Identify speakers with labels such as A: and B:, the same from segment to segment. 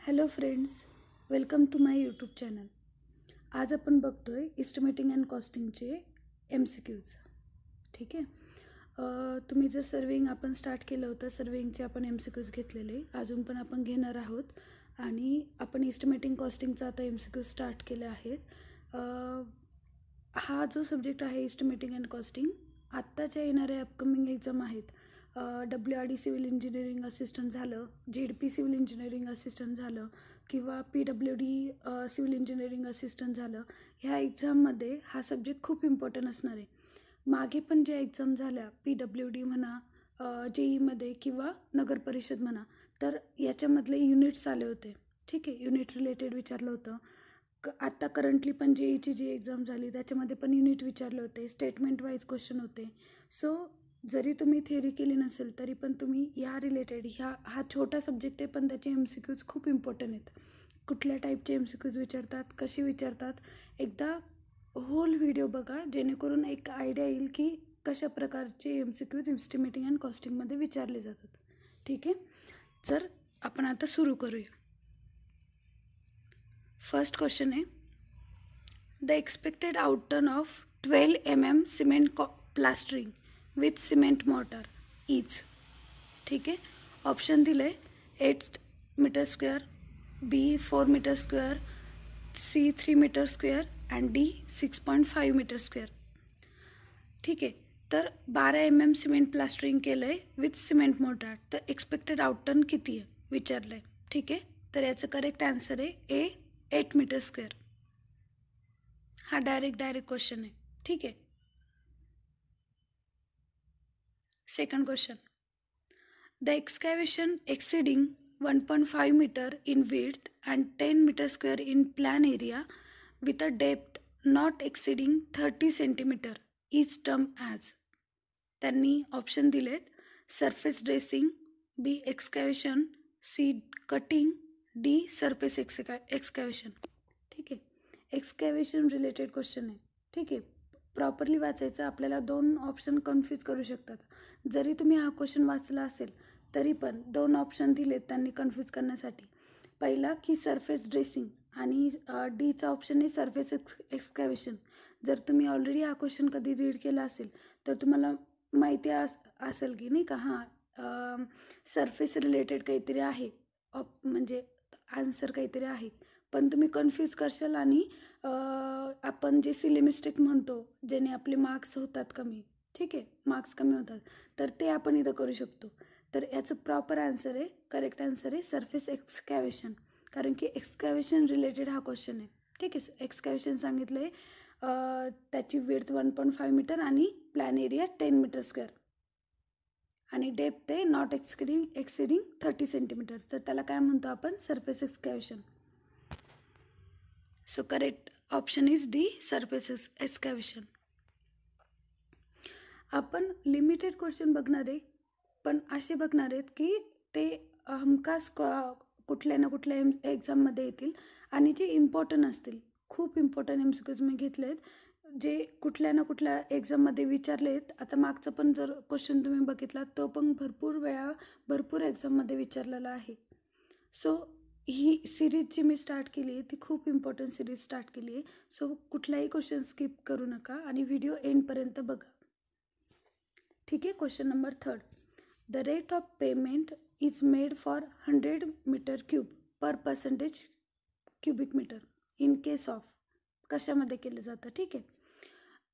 A: Hello friends, welcome to my YouTube channel. आज आपण बघतोय इस्टिमेटिंग अँड कॉस्टिंगचे MCQs. ठीक आहे. तुम्ही जर सर्विंग आपण स्टार्ट केलं होतं, सर्विंगचे आपण MCQs घेतलेले, अजून पण आपण घेणार आहोत. आणि आपण इस्टिमेटिंग कॉस्टिंगचा आता MCQ स्टार्ट केले आहेत. हा जो सब्जेक्ट आहे इस्टिमेटिंग अँड कॉस्टिंग, आत्ताच्या येणाऱ्या अपकमिंग एक्झाम आहेत. WRD सिव्हिल इंजिनिअरिंग असिस्टंट झालं, ZP सिव्हिल इंजिनिअरिंग असिस्टंट झालं किंवा PWD सिव्हिल इंजिनिअरिंग असिस्टंट झालं, ह्या एक्झाममध्ये हा सब्जेक्ट खूप इम्पॉर्टंट असणार आहे. मागे पण ज्या एक्झाम झाल्या, PWD म्हणा, JEEमध्ये किंवा नगर परिषद म्हणा, तर याच्यामधले युनिट्स आले होते. ठीक आहे, युनिट रिलेटेड विचारलं होतं. आत्ता करंटली पण JEEची जी एक्झाम झाली त्याच्यामध्ये पण युनिट विचारले होते, स्टेटमेंट वाईज क्वेश्चन होते. सो जरी तुम्ही थेअरी केली नसेल तरी पण तुम्ही या रिलेटेड हा छोटा सब्जेक्ट आहे, पण त्याचे MCQs खूप इम्पॉर्टंट आहेत. कुठल्या टाईपचे MCQs विचारतात, कसे विचारतात, एकदा होल व्हिडिओ बघा, जेणेकरून एक आयडिया येईल की कशा प्रकारचे MCQs इस्टिमेटिंग अँड कॉस्टिंगमध्ये विचारले जातात. ठीक आहे, तर आपण आता सुरू करूया. फर्स्ट क्वेश्चन आहे, the expected outturn of 12 mm cement plastering with cement mortar is. ठीक आहे, ऑप्शन दिले 8 metre square, B 4 metre square, C 3 metre square and D 6.5 metre square. ठीक आहे, तर 12 mm सिमेंट प्लास्टरिंग केलं आहे विथ सिमेंट मोर्टार, तर एक्सपेक्टेड आउटटर्न किती आहे विचारलं आहे. ठीक आहे, तर याचं करेक्ट आन्सर आहे A 8 मीटर स्क्वेअर. हा डायरेक्ट क्वेश्चन आहे. ठीक आहे. Second question, the excavation exceeding 1.5 meter in width and 10 meter square in plan area with a depth not exceeding 30 centimeter is termed as. त्यांनी ऑप्शन दिलेत surface dressing, B excavation, C cutting, D surface excavation. ठीक आहे, एक्सकॅव्हेशन related question आहे. ठीक आहे, properly वाचायचं. आपल्याला दोन ऑप्शन कन्फ्यूज करू शकतात. जरी तुम्ही हा क्वेश्चन वाचला असेल तरी पण दोन ऑप्शन दिलेत त्यांनी कन्फ्यूज करण्यासाठी. पहिला की सरफेस ड्रेसिंग आणि डीचा ऑप्शन आहे सरफेस एक्सकॅव्हेशन. जर तुम्ही ऑलरेडी हा क्वेश्चन कधी रीड केला असेल तर तुम्हाला माहिती असेल की नाही का, हां सरफेस रिलेटेड काहीतरी आहे, म्हणजे आन्सर काहीतरी आहे, पण तुम्ही कन्फ्यूज करशाल आणि आपण जे सिली मिस्टेक म्हणतो ज्याने आपले मार्क्स होतात कमी. ठीक आहे, मार्क्स कमी होतात, तर ते आपण इथं करू शकतो. तर याचं प्रॉपर आन्सर आहे, करेक्ट आन्सर आहे सरफेस एक्सकॅव्हेशन, कारण की एक्सकॅव्हेशन रिलेटेड हा क्वेश्चन आहे. ठीक आहे, एक्सकॅव्हेशन सांगितलं आहे, त्याची विड्थ 1.5 मीटर आणि प्लॅन एरिया 10 मीटर स्क्वेअर आणि डेप्थ आहे नॉट एक्सिडिंग 30 सेंटीमीटर, तर त्याला काय म्हणतो आपण, surface excavation. So correct option is D surface excavation. आपण लिमिटेड क्वेश्चन बघणार आहे, पण असे बघणार आहेत की ते हमखास कुठल्या ना कुठल्या एक्झाममध्ये येतील आणि जे इम्पॉर्टंट असतील. खूप इम्पॉर्टंट MCQs मी घेतले आहेत जे कुठल्या ना कुठल्या एक्झाममध्ये विचारले आहेत. आता मागचा पण जर क्वेश्चन तुम्ही बघितला तो पण भरपूर एक्झाममध्ये विचारलेला आहे. सो ही सिरीज जी मी स्टार्ट केली आहे ती खूप इम्पॉर्टंट सिरीज स्टार्ट केली आहे. सो कुठलाही क्वेश्चन स्किप करू नका आणि व्हिडिओ एंडपर्यंत बघा. ठीक आहे, question number 3, the rate of payment is made for 100 metre cube per % cubic metre in case of. कशामध्ये केलं जातं. ठीक आहे,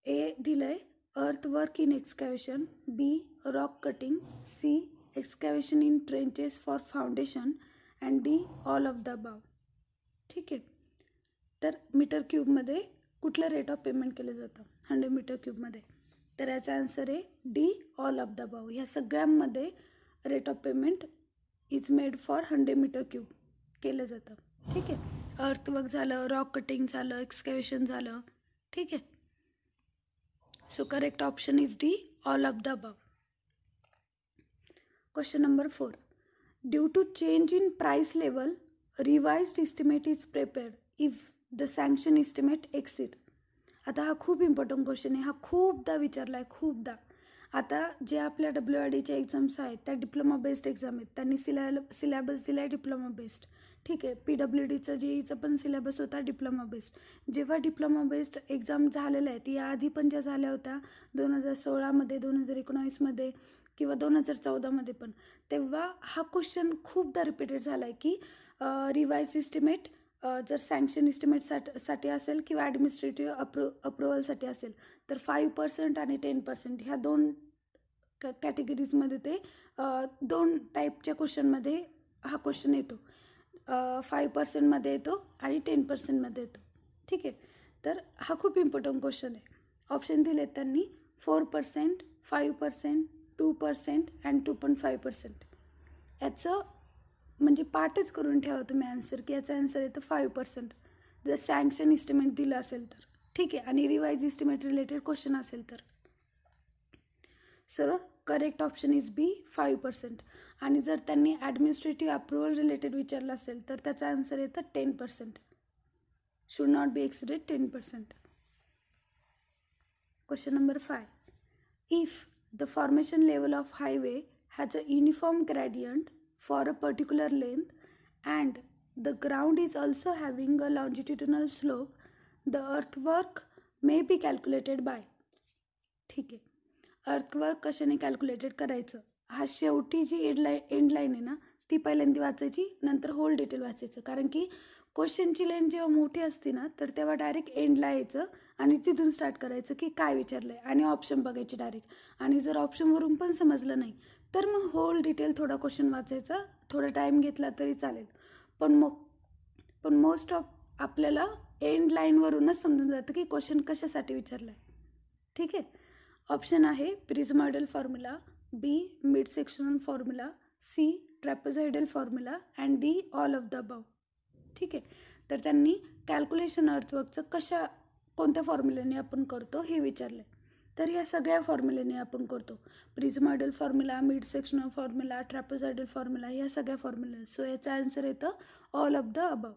A: A दिलं आहे earth work in excavation, B rock cutting, C excavation in trenches for foundation and D all of the above. ठीक आहे, तर मीटर क्यूबमध्ये कुठलं रेट ऑफ पेमेंट केलं जातं 100 मीटर क्यूबमध्ये, तर याचा आन्सर आहे D all of the above. ह्या सगळ्यांमध्ये rate of payment is made for 100 metre cube केलं जातं. ठीक आहे, अर्थवर्क झालं, रॉक कटिंग झालं, एक्सकॅव्हेशन झालं. ठीक आहे, so correct option is D all of the above. Question number 4, due to change in price level revised estimate is prepared if the sanction estimate exceed. आता हा खूप इम्पॉर्टंट क्वेश्चन आहे, हा खूपदा विचारला आहे, खूपदा. आता जे आपल्या WRDच्या एक्झाम्स आहेत त्या डिप्लोमा बेस्ड एक्झाम आहेत, त्यांनी सिलॅबस दिला आहे डिप्लोमा बेस्ड. ठीक आहे. PWDचं JEEचं पण सिलेबस होता डिप्लोमा बेस्ड. जेव्हा डिप्लोमा बेस्ड एक्झाम झालेल्या आहेत, याआधी पण ज्या झाल्या होत्या 2016मध्ये, 2019मध्ये किंवा 2014मध्ये पण, तेव्हा हा क्वेश्चन खूपदा रिपीटेड झाला आहे की रिवाइज इस्टिमेट जर सँक्शन इस्टिमेटसाठी असेल किंवा ॲडमिनिस्ट्रेटिव्ह अप्रुव्हलसाठी असेल तर 5% आणि 10% ह्या दोन कॅटेगरीजमध्ये ते 2 टाईपच्या क्वेश्चनमध्ये हा क्वेश्चन येतो. 5%मध्ये येतो आणि 10%मध्ये येतो. ठीक आहे. तर हा खूप इम्पॉर्टंट क्वेश्चन आहे. ऑप्शन दिलेत त्यांनी 4%, 5%, 2% अँड 2.5%. याचं म्हणजे पाठच करून ठेवा तुम्ही आन्सर की याचा आन्सर येतं 5% जर सँक्शन इस्टिमेट दिलं असेल तर. ठीक आहे. आणि रिवाइज इस्टिमेट रिलेटेड क्वेश्चन असेल तर. सो करेक्ट ऑप्शन इज बी 5%. आणि जर त्यांनी ॲडमिनिस्ट्रेटिव्ह अप्रुव्हल रिलेटेड विचारलं असेल तर त्याचा आन्सर येतं 10%. Should not be exceeded 10%. Question number 5. If the formation level of highway has a uniform gradient for a particular length and the ground is also having a longitudinal slope, the earthwork may be calculated by. ठीक आहे. Earthwork कशाने calculated करायचं, हा शेवटी जी end line आहे ना ती पहिल्यांदा वाचायची, नंतर होल डिटेल वाचायचं. कारण की क्वेश्चनची लाईन जेव्हा मोठी असते ना तर तेव्हा डायरेक्ट एंडला यायचं आणि तिथून स्टार्ट करायचं की काय विचारलं आहे आणि ऑप्शन बघायचे डायरेक्ट. आणि जर ऑप्शनवरून पण समजलं नाही तर मग होल डिटेल थोडा क्वेश्चन वाचायचा, थोडा टाईम घेतला तरी चालेल. पण मोस्ट ऑफ आपल्याला एंड लाईनवरूनच समजून जातं की क्वेश्चन कशासाठी विचारलं आहे. ठीक आहे. ऑप्शन आहे prismoidal formula, B mid sectional formula, C trapezoidal formula and D all of the above. ठीक आहे. तर त्यांनी कॅल्क्युलेशन अर्थवर्कचं कोणत्या फॉर्म्युल्याने आपण करतो हे विचारलं. तर या सगळ्या फॉर्म्युल्याने आपण करतो. Prismoidal formula, mid sectional formula, trapezoidal formula, या सगळ्या फॉर्म्युला. सो याचा आन्सर येतं ऑल ऑफ द अबव.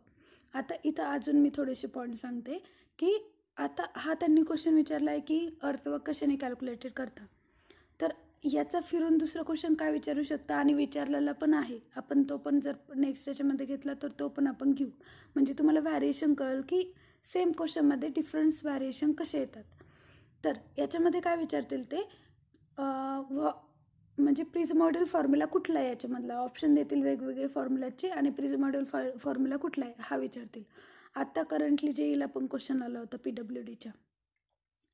A: आता इथं अजून मी थोडेसे पॉईंट सांगते की आता हा त्यांनी क्वेश्चन विचारला आहे की अर्थवर्क कशाने कॅल्क्युलेटेड करता. तर याचा फिरून दुसरा क्वेश्चन काय विचारू शकता आणि विचारलेला पण आहे, आपण तो पण जर नेक्स्ट याच्यामध्ये घेतला तर तो पण आपण घेऊ. म्हणजे तुम्हाला व्हॅरिएशन कळेल की सेम क्वेश्चनमध्ये डिफरन्स व्हॅरिएशन कसे येतात. तर याच्यामध्ये काय विचारतील ते म्हणजे प्रिझमॉइडल फॉर्म्युला कुठला आहे याच्यामधला, ऑप्शन देतील वेगवेगळे फॉर्म्युलाचे आणि प्रिझमॉइडल फॉर्म्युला कुठला आहे हा विचारतील. आत्ता करंटली JEEला पण क्वेश्चन आला होता PWDच्या,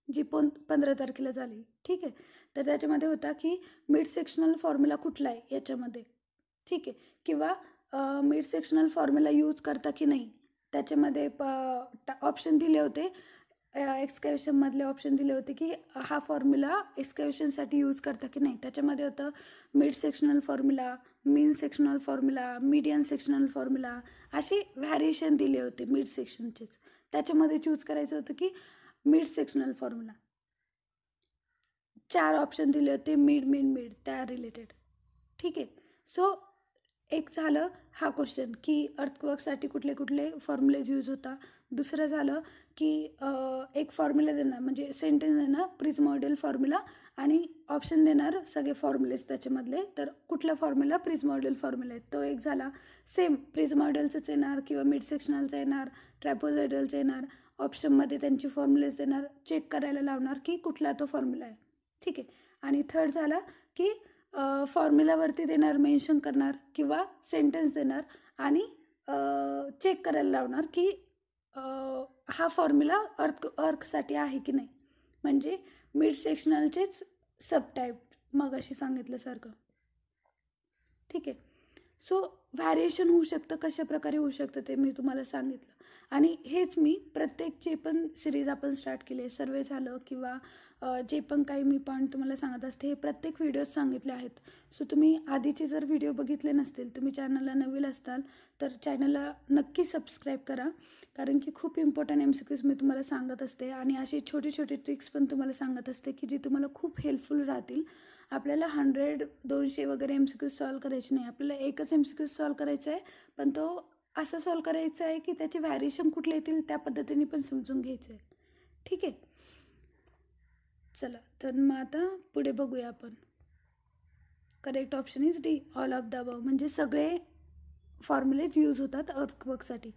A: जी 15 तारखेला झाली. ठीक आहे. तर त्याच्यामध्ये होता की मिड सेक्शनल फॉर्म्युला कुठला आहे याच्यामध्ये. ठीक आहे. किंवा मिड सेक्शनल फॉर्म्युला यूज करता की नाही त्याच्यामध्ये ऑप्शन दिले होते. एक्सकॅव्हेशनमधले ऑप्शन दिले होते की हा फॉर्म्युला एक्सकॅव्हेशनसाठी यूज करता की नाही. त्याच्यामध्ये होतं mid sectional formula, mean sectional formula, median sectional formula, असे व्हॅरिएशन दिले होते मिड सेक्शनचेच. त्याच्यामध्ये चूज करायचं होतं की मिड सेक्शनल फॉर्म्युला. 4 ऑप्शन दिले होते मिड त्या रिलेटेड. ठीक आहे. सो एक झालं हा क्वेश्चन की अर्थवर्कसाठी कुठले कुठले फॉर्म्युलेज यूज होता. दुसरं झालं की एक फॉर्म्युला देणार म्हणजे सेंटेन्स देणार प्रिझमॉइडल फॉर्म्युला आणि ऑप्शन देणार सगळे फॉर्म्युलेज त्याच्यामधले. तर कुठला फॉर्म्युला प्रिझमॉइडल फॉर्म्युला आहे तो एक झाला. सेम प्रिझमॉइडलचंच येणार किंवा मिड सेक्शनलचं येणार, ट्रॅपोझॉइडलचं येणार. ऑप्शनमध्ये त्यांची फॉर्म्युलेज देणार, चेक करायला लावणार की कुठला तो फॉर्म्युला आहे. ठीक आहे. आणि थर्ड झाला की फॉर्म्युलावरती देणार, मेन्शन करणार किंवा सेंटेन्स देणार आणि चेक करायला लावणार की हा फॉर्म्युला अर्थसाठी आहे की नाही. म्हणजे मिड सेक्शनलचेच सब टाईप मग अशी सांगितल्यासारखं. ठीक आहे. सो व्हॅरिएशन होऊ शकतं, कशा प्रकारे होऊ शकतं ते मी तुम्हाला सांगितलं. आणि हेच मी प्रत्येक जे पण सिरीज आपण स्टार्ट केली आहे, सर्वे झालं किंवा जे पण काही मी पॉईंट तुम्हाला सांगत असते हे प्रत्येक व्हिडिओत सांगितले आहेत. सो तुम्ही आधीचे जर व्हिडिओ बघितले नसतील, तुम्ही चॅनलला नवीन असताल तर चॅनलला नक्की सबस्क्राईब करा. कारण की खूप इम्पॉर्टंट MCQs मी तुम्हाला सांगत असते आणि असे छोटे छोटे ट्रिक्स पण तुम्हाला सांगत असते की जे तुम्हाला खूप हेल्पफुल राहतील. आपल्याला 100-200 वगैरे MCQs सॉल्व करायचे नाही, आपल्याला एकच MCQ सॉल्व करायचा आहे. पण तो असं सॉल्व करायचा आहे की त्याचे व्हॅरिएशन कुठले येतील त्या पद्धतीने पण समजून घ्यायचं आहे. ठीक आहे. चला तर मग आता पुढे बघूया आपण. Correct option is D all of the above. म्हणजे सगळे फॉर्म्युलेज यूज होतात अर्थक्वेकसाठी.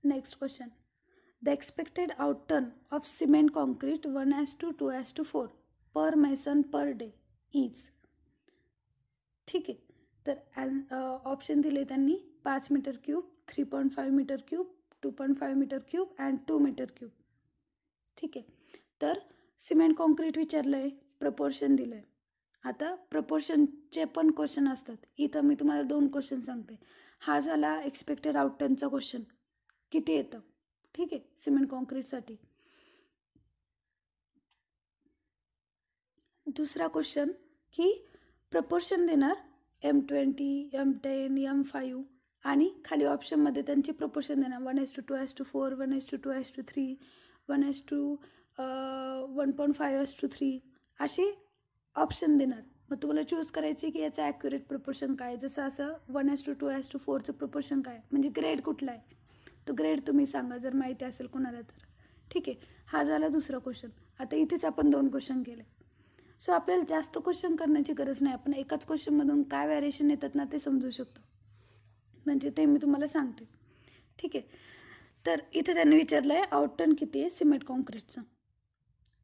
A: Next question, the expected outturn of cement concrete 1:2:4 per mason per day is. ठीक आहे, तर ऑप्शन दिले त्यांनी 5 metre cube, 3.5 metre cube, 2.5 metre cube and 2 metre cube. ठीक आहे, तर सिमेंट कॉन्क्रीट विचारलं आहे, प्रपोर्शन दिलं आहे. आता प्रपोर्शनचे पण क्वेश्चन असतात. इथं मी तुम्हाला 2 क्वेश्चन सांगते. हा झाला एक्सपेक्टेड आउटटर्नचा क्वेश्चन, किती येतं. ठीक आहे, सिमेंट कॉन्क्रीटसाठी. दुसरा क्वेश्चन की प्रपोर्शन देणार M20, M10, M5 आणि खाली ऑप्शनमध्ये त्यांची प्रपोर्शन देणार 1:2:4, 1:2:3, 1:1.5:3 असे ऑप्शन देणार. मग तुम्हाला चूज करायचे की याचं ॲक्युरेट प्रपोर्शन काय. जसं असं 1:2:4चं प्रपोर्शन काय, म्हणजे ग्रेड कुठला आहे तो ग्रेड तुम्ही सांगा जर माहिती असेल कोणाला तर. ठीक आहे, हा झाला दुसरा क्वेश्चन. आता इथेच आपण 2 क्वेश्चन केले. सो आपल्याला जास्त क्वेश्चन करण्याची गरज नाही. आपण एकाच क्वेश्चनमधून काय व्हॅरिएशन येतात ना ते समजू शकतो, म्हणजे ते मी तुम्हाला सांगते. ठीक आहे, तर इथे त्यांनी विचारलं आहे आउटटर्न किती आहे सिमेंट कॉन्क्रीटचं.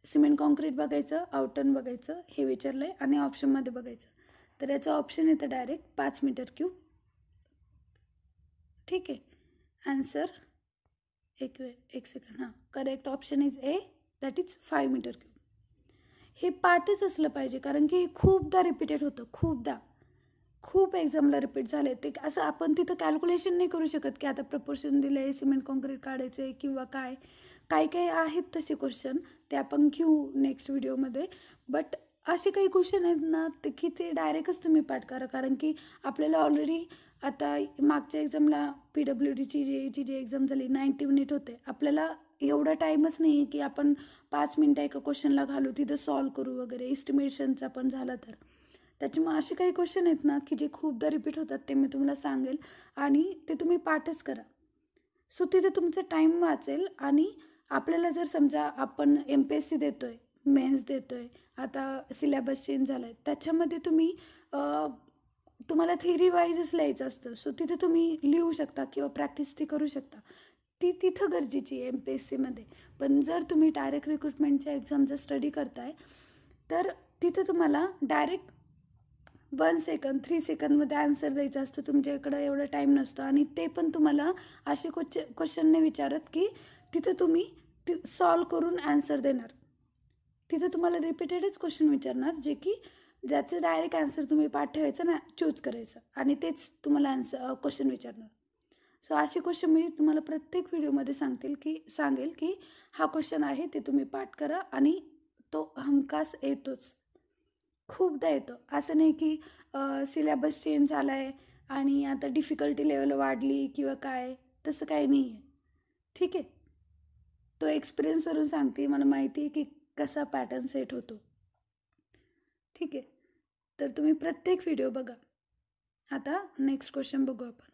A: सिमेंट कॉन्क्रीट बघायचं, आउटटर्न बघायचं, हे विचारलं आहे आणि ऑप्शनमध्ये बघायचं. तर याचं ऑप्शन येतं डायरेक्ट 5 मीटर क्यूब. ठीक आहे, आन्सर एक सेकंड, हां, correct option is A, that is 5 metre cube. हे पार्टच असलं पाहिजे, कारण की हे खूपदा रिपीटेड होतं, खूप एक्झामला रिपीट झाले ते. असं आपण तिथं कॅल्क्युलेशन नाही करू शकत की आता प्रपोर्शन दिलं आहे, सिमेंट कॉन्क्रीट काढायचं आहे किंवा काय काही आहेत तसे क्वेश्चन, ते आपण घेऊ नेक्स्ट व्हिडिओमध्ये. बट असे काही क्वेश्चन आहेत ना ते की ते डायरेक्टच तुम्ही पाठ करा, कारण की आपल्याला ऑलरेडी आता मागच्या एक्झामला PWDची जी एक्झाम झाली 90 मिनिट होते. आपल्याला एवढा टाईमच नाही आहे की आपण 5 मिनटं एका क्वेश्चनला घालू, तिथं सॉल्व करू वगैरे. एस्टिमेशनचा पण झाला तर त्याच्यामुळे असे काही क्वेश्चन आहेत ना की जे खूपदा रिपीट होतात, ते मी तुम्हाला सांगेल आणि ते तुम्ही पाठच करा. सो तिथे तुमचा टाईम वाचेल. आणि आपल्याला जर समजा आपण MPSC देतो आहे, मेन्स देतो आहे, आता सिलेबस चेंज झाला आहे, त्याच्यामध्ये तुम्हाला थेरी वाईजच लिहायचं असतं. सो तिथे तुम्ही लिहू शकता किंवा प्रॅक्टिस ती करू शकता, ती तिथं गरजेची आहे MPSCमध्ये. पण जर तुम्ही डायरेक्ट रिक्रुटमेंटच्या एक्झामचा स्टडी करताय तर तिथं तुम्हाला डायरेक्ट 1 सेकंद 3 सेकंदमध्ये आन्सर द्यायचं असतं. तुमच्याकडं एवढा टाईम नसतो आणि ते पण तुम्हाला असे क्वेश्चन नाही विचारत की तिथं तुम्ही सॉल्व करून आन्सर देणार. तिथं तुम्हाला रिपीटेडच क्वेश्चन विचारणार, जे की ज्याचं डायरेक्ट आन्सर तुम्ही पाठ ठेवायचं ना, चूज करायचं आणि तेच तुम्हाला क्वेश्चन विचारणार. सो असे क्वेश्चन मी तुम्हाला प्रत्येक व्हिडिओमध्ये सांगेल की हा क्वेश्चन आहे ते तुम्ही पाठ करा आणि तो हमखास येतोच, खूपदा येतो. असं नाही की सिलेबस चेंज झाला आहे आणि आता डिफिकल्टी लेवल वाढली किंवा काय, तसं काही नाही आहे. ठीक आहे, तो एक्सपिरियन्सवरून सांगते, मला माहिती आहे की कसा पॅटर्न सेट होतो. ठीक आहे, तर तुम्ही प्रत्येक व्हिडिओ बघा. आता नेक्स्ट क्वेश्चन बघू आपण.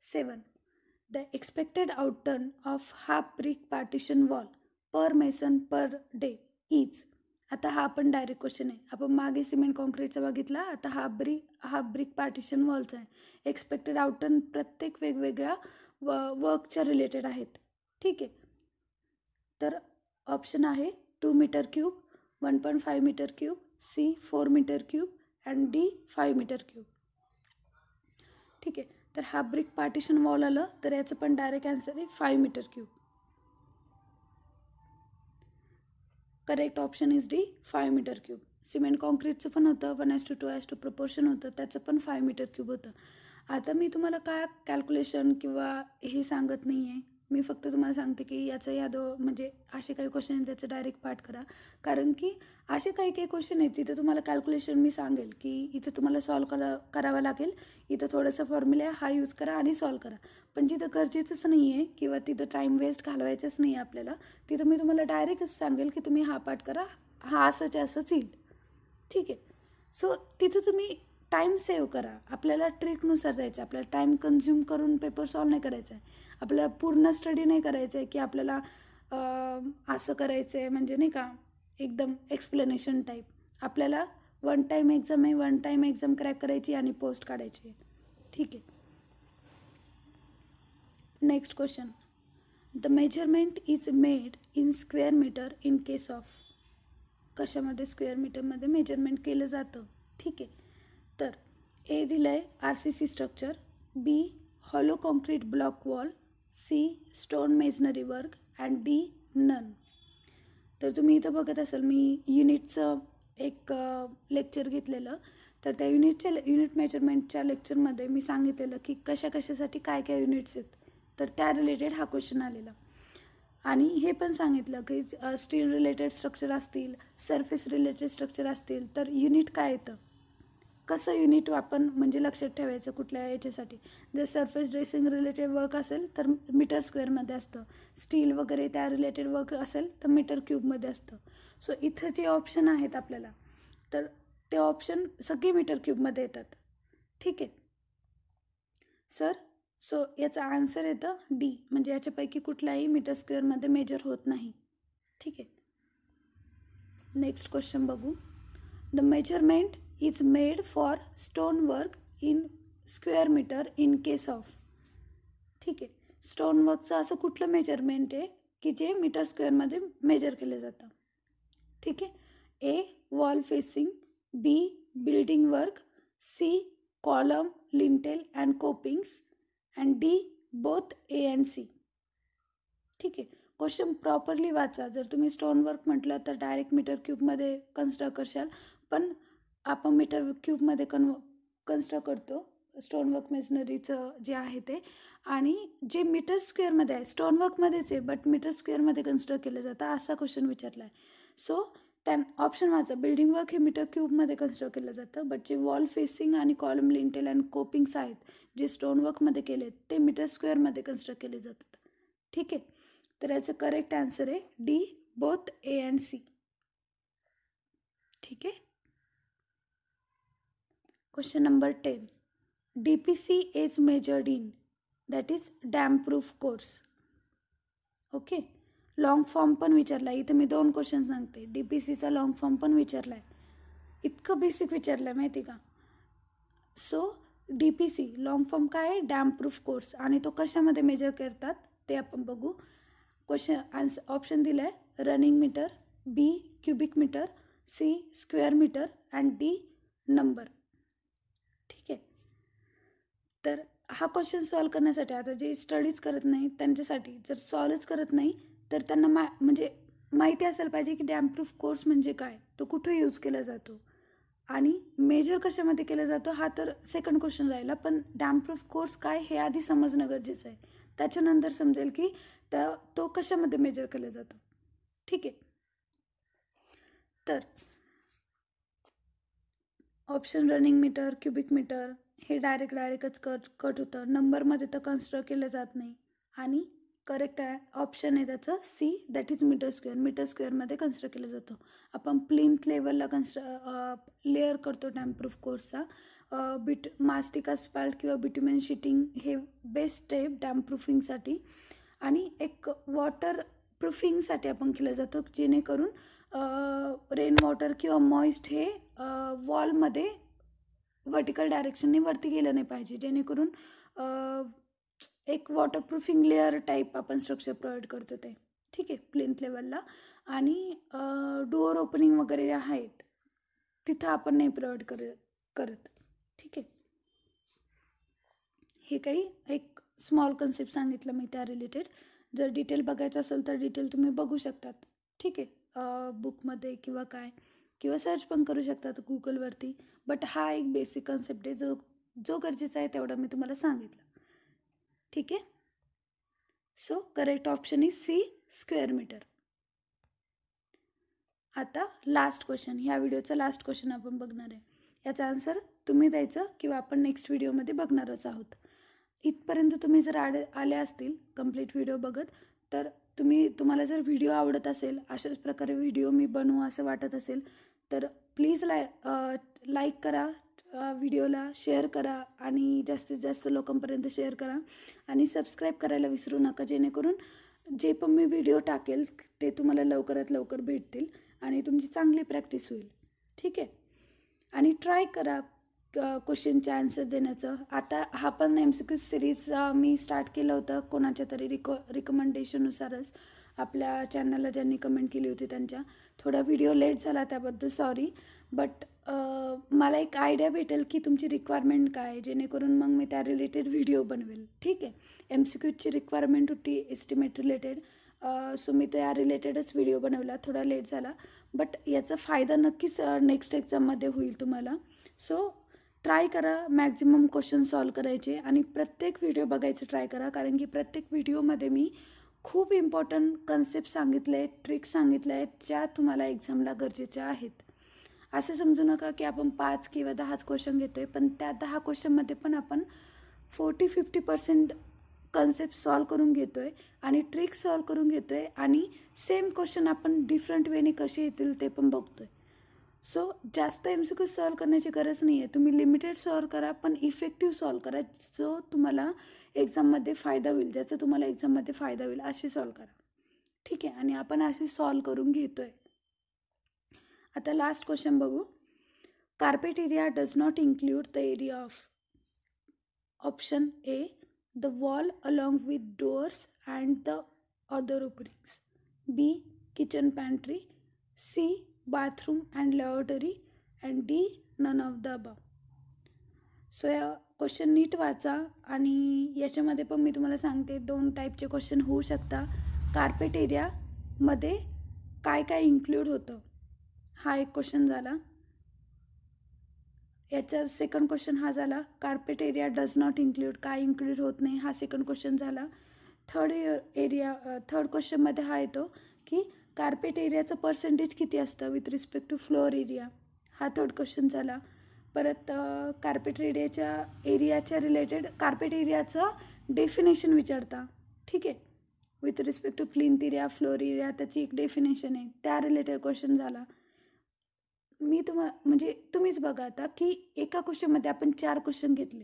A: 7. The expected outturn of half brick partition wall per mason per day is. आता हा पण डायरेक्ट क्वेश्चन आहे. आपण मागे सिमेंट कॉन्क्रीटचा बघितला, आता हाफ ब्रिक पार्टिशन वॉलचा आहे. एक्सपेक्टेड आउटटर्न प्रत्येक वेगवेगळ्या वर्कच्या रिलेटेड आहेत. ठीक आहे, तर ऑप्शन आहे 2 metre cube, 1.5 metre cube, C 4 metre cube and D 5 metre cube. ठीक आहे, तर हाफ ब्रिक पार्टिशन वॉल आलं तर याचं पण डायरेक्ट आन्सर आहे 5 metre cube. Correct option is D 5 metre cube. Cement कॉन्क्रीटचं पण होतं 1:2 प्रपोर्शन होतं, त्याचं पण 5 मीटर क्यूब होतं. आता मी तुम्हाला काय कॅल्क्युलेशन किंवा हे सांगत नाही आहे, मी फक्त तुम्हाला सांगते की याचं म्हणजे असे काही क्वेश्चन आहेत त्याचं डायरेक्ट पाठ करा. कारण की असे काही क्वेश्चन आहेत तिथं तुम्हाला कॅल्क्युलेशन मी सांगेल की इथं तुम्हाला सॉल्व करावं लागेल, इथं थोडंसं फॉर्म्युला हा यूज करा आणि सॉल्व करा. पण जिथं गरजेचंच नाही आहे किंवा तिथं टाईम वेस्ट घालवायचंच नाही आहे आपल्याला, तिथं मी तुम्हाला डायरेक्टच सांगेल की तुम्ही हा पाठ करा, हा असंच येईल. ठीक आहे, सो तिथं तुम्ही टाईम सेव्ह करा. आपल्याला ट्रिकनुसार जायचं आहे, आपल्याला टाईम कन्झ्युम करून पेपर सॉल्व नाही करायचा आहे. आपल्याला पूर्ण स्टडी नाही करायचं आहे की आपल्याला असं करायचं आहे, म्हणजे नाही का एकदम एक्सप्लेनेशन टाईप. आपल्याला वन टाईम एक्झाम आहे, वन टाईम एक्झाम क्रॅक करायची आणि पोस्ट काढायची आहे. ठीक आहे. Next question, the measurement is made in square metre in case of. कशामध्ये स्क्वेअर मीटरमध्ये मेजरमेंट केलं जातं. ठीक आहे. तर ए दिलं आहे RCC structure, B hollow concrete block wall, C stone masonry work and D none. तर तुम्ही इथं बघत असाल मी युनिटचं एक लेक्चर घेतलेलं. तर त्या युनिट मेजरमेंटच्या लेक्चरमध्ये मी सांगितलेलं की कशासाठी काय काय युनिट्स आहेत. तर त्या रिलेटेड हा क्वेश्चन आलेला. आणि हे पण सांगितलं की स्टील रिलेटेड स्ट्रक्चर असतील, सरफेस रिलेटेड स्ट्रक्चर असतील तर युनिट काय येतं, कसं युनिट आपण म्हणजे लक्षात ठेवायचं कुठल्या याच्यासाठी. जर सरफेस ड्रेसिंग रिलेटेड वर्क असेल तर मीटर स्क्वेअरमध्ये असतं, स्टील वगैरे त्या रिलेटेड वर्क असेल तर मीटर क्यूबमध्ये असतं. सो इथं जे ऑप्शन आहेत आपल्याला तर ते ऑप्शन सगळे मीटर क्यूबमध्ये येतात. ठीक आहे सर. सो याचा आन्सर येतं डी, म्हणजे याच्यापैकी कुठलाही मीटर स्क्वेअरमध्ये मेजर होत नाही. ठीक आहे. नेक्स्ट क्वेश्चन बघू. The measurement is made for stone work in square metre in case of. ठीक आहे. स्टोन वर्कचं असं कुठलं मेजरमेंट आहे की जे मीटर स्क्वेअरमध्ये मेजर केलं जातं. ठीक आहे. A wall facing, B building work, C column lintel and copings and D both A and C. ठीक आहे. क्वेश्चन प्रॉपरली वाचा. जर तुम्ही स्टोन वर्क म्हटलं तर डायरेक्ट मीटर क्यूबमध्ये कन्सिडर करशाल, पण आपण मीटर क्यूबमध्ये कन्सिडर करतो स्टोन वर्क मेजनरीचं जे आहे ते. आणि जे मीटर स्क्वेअरमध्ये आहे स्टोन वर्कमध्येच आहे बट मीटर स्क्वेअरमध्ये कन्सिडर केलं जातं असा क्वेश्चन विचारला आहे. सो ऑप्शन वाचा. बिल्डिंग वर्क हे मीटर क्यूबमध्ये कन्सिडर केलं जातं, बट जे वॉल फेसिंग आणि कॉलम लिंटेल अँड कोपिंग्स आहेत जे स्टोन वर्कमध्ये केले ते मीटर स्क्वेअरमध्ये कन्सिडर केले जातात. ठीक आहे. तर याचं करेक्ट आन्सर आहे D both A and C. ठीक आहे. Question number 10, DPC is measured in, that is damp proof course. Okay. Long form पण विचारला आहे. इथं मी 2 क्वेश्चन सांगते. DPCचा लॉंग फॉर्म पण विचारला आहे. इतकं बेसिक विचारलं आहे माहिती का. सो DPC लॉंग फॉर्म काय आहे, डॅम प्रूफ कोर्स. आणि तो कशामध्ये मेजर करतात ते आपण बघू. क्वेश्चन ऑप्शन दिलं आहे running metre, B cubic metre, C square metre and D number. ठीक आहे. तर हा क्वेश्चन सॉल्व करण्यासाठी आता जे स्टडीज करत नाही त्यांच्यासाठी, जर सॉल्वच करत नाही तर त्यांना म्हणजे माहिती असायला पाहिजे की डॅम प्रूफ कोर्स म्हणजे काय, तो कुठं यूज केला जातो आणि मेजर कशामध्ये केला जातो हा तर सेकंड क्वेश्चन राहिला. पण डॅम प्रूफ कोर्स काय हे आधी समजणं गरजेचं आहे. त्याच्यानंतर समजेल की तो कशामध्ये मेजर केला जातो. ठीक आहे. तर option running metre, cubic metre हे डायरेक्टच कट होतं. नंबरमध्ये तर कन्सिडर केलं जात नाही. आणि करेक्ट ऑप्शन आहे त्याचं C, that is metre square. Metre स्क्वेअरमध्ये कन्सिडर केलं जातो. आपण प्लिंथ लेवलला लेअर करतो डॅम प्रूफ कोर्सचा. मास्टिक अस्फाल्ट किंवा बिट्युमेन शीटिंग हे बेस्ट आहे डॅम प्रूफिंगसाठी. आणि एक वॉटर प्रूफिंगसाठी आपण केलं जातो जेणेकरून रेन वॉटर किंवा मॉइस्ट हे वॉलमध्ये व्हर्टिकल डायरेक्शनने वरती गेलं नाही पाहिजे, जेणेकरून एक वॉटरप्रूफिंग लेअर टाईप आपण स्ट्रक्चर प्रोव्हाइड करतो ते. ठीक आहे. प्लिंथ लेवलला. आणि डोअर ओपनिंग वगैरे आहेत तिथं आपण नाही प्रोव्हाइड करत. ठीक आहे. हे काही एक स्मॉल कन्सेप्ट सांगितलं मी त्या रिलेटेड. जर डिटेल बघायचं असेल तर डिटेल तुम्ही बघू शकतात. ठीक आहे. बुकमध्ये किंवा काय, किंवा सर्च पण करू शकतात गुगलवरती. बट हा एक बेसिक कन्सेप्ट आहे जो गरजेचा आहे तेवढं मी तुम्हाला सांगितलं. ठीक आहे. So correct option is C square metre. आता लास्ट क्वेश्चन, ह्या व्हिडिओचा लास्ट क्वेश्चन आपण बघणार आहे. याचा आन्सर तुम्ही द्यायचं किंवा आपण नेक्स्ट व्हिडिओमध्ये बघणारच आहोत. इथपर्यंत तुम्ही जर आले असतील कंप्लीट व्हिडिओ बघत, तर तुम्हाला जर व्हिडिओ आवडत असेल, अशाच प्रकारे व्हिडिओ मी बनवू असं वाटत असेल तर प्लीज लाईक करा व्हिडिओला, शेअर करा आणि जास्तीत जास्त लोकांपर्यंत शेअर करा. आणि सबस्क्राईब करायला विसरू नका, जेणेकरून जे पण मी व्हिडिओ टाकेल ते तुम्हाला लवकरात लवकर भेटतील आणि तुमची चांगली प्रॅक्टिस होईल. ठीक आहे. आणि ट्राय करा क्वेश्चनचे आन्सर देण्याचं. आता हा पण MCQ सिरीज मी स्टार्ट केलं होतं कोणाच्या तरी रिकमेंडेशननुसारच. आपल्या चॅनलला ज्यांनी कमेंट केली होती त्यांच्या. थोडा व्हिडिओ लेट झाला त्याबद्दल सॉरी. बट मला एक आयडिया भेटेल की तुमची रिक्वायरमेंट काय आहे, जेणेकरून मग मी त्या रिलेटेड व्हिडिओ बनवेल. ठीक आहे. MCQची रिक्वायरमेंट होती एस्टिमेट रिलेटेड, सो मी त्या रिलेटेडच व्हिडिओ बनवला. थोडा लेट झाला बट याचा फायदा नक्कीच नेक्स्ट एक्झाममध्ये होईल तुम्हाला. सो ट्राय करा मॅक्झिमम क्वेश्चन सॉल्व करायचे आणि प्रत्येक व्हिडिओ बघायचं ट्राय करा, कारण की प्रत्येक व्हिडिओमध्ये मी खूप इम्पॉर्टंट कन्सेप्ट सांगितले आहेत, ट्रिक्स सांगितले आहेत, ज्या तुम्हाला एक्झामला गरजेच्या आहेत. असं समजू नका की आपण 5 किंवा 10च क्वेश्चन घेतो आहे, पण त्या 10 क्वेश्चनमध्ये पण आपण 40-50% कन्सेप्ट सॉल्व करून घेतो आहे आणि ट्रिक्स सॉल्व करून घेतो आहे आणि सेम क्वेश्चन आपण डिफरंट वेने कसे येतील ते पण बघतो आहे. सो जास्त MCQ सॉल्व करण्याची गरज नाही आहे. तुम्ही लिमिटेड सॉल्व करा, पण इफेक्टिव्ह सॉल्व करा, जो तुम्हाला एक्झाममध्ये फायदा होईल, ज्याचा तुम्हाला एक्झाममध्ये फायदा होईल अशी सॉल्व करा. ठीक आहे. आणि आपण अशी सॉल्व करून घेतो आहे. आता लास्ट क्वेश्चन बघू. Carpet area does not include the area of option A the wall along with doors and the other openings, B kitchen pantry, C bathroom and laboratory and D none of the above. So या question नीट वाचा आणि याच्यामध्ये पण मी तुम्हाला सांगते 2 टाईपचे question होऊ शकता. कार्पेट एरियामध्ये काय काय इन्क्लूड होतं हा एक क्वेश्चन झाला. याचा सेकंड क्वेश्चन हा झाला carpet area does not include, काय इन्क्लूड होत नाही हा सेकंड क्वेश्चन झाला. थर्ड क्वेश्चनमध्ये हा येतो की कार्पेट एरियाचं पर्सेंटेज किती असतं with respect to floor area, हा थर्ड क्वेश्चन झाला. परत कार्पेट एरियाच्या रिलेटेड कार्पेट एरियाचं डेफिनेशन विचारता. ठीक आहे. With respect to plinth area, floor area त्याची एक डेफिनेशन आहे, त्या रिलेटेड क्वेश्चन झाला. मी म्हणजे तुम्हीच बघा आता की एका क्वेश्चनमध्ये आपण 4 क्वेश्चन घेतले.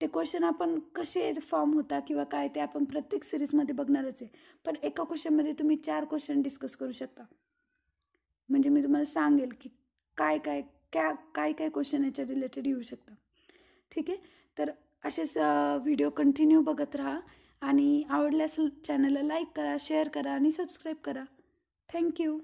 A: ते क्वेश्चन आपण कसे फॉर्म होता किंवा काय ते आपण प्रत्येक सिरीजमध्ये बघणारच आहे, पण एका क्वेश्चनमध्ये तुम्ही 4 क्वेश्चन डिस्कस करू शकता. म्हणजे मी तुम्हाला सांगेल की काय काय क्वेश्चन याच्या रिलेटेड येऊ शकता. ठीक आहे. तर असेच व्हिडिओ कंटिन्यू बघत राहा आणि आवडल्यास चॅनलला लाईक करा, शेअर करा आणि सबस्क्राईब करा. थँक्यू.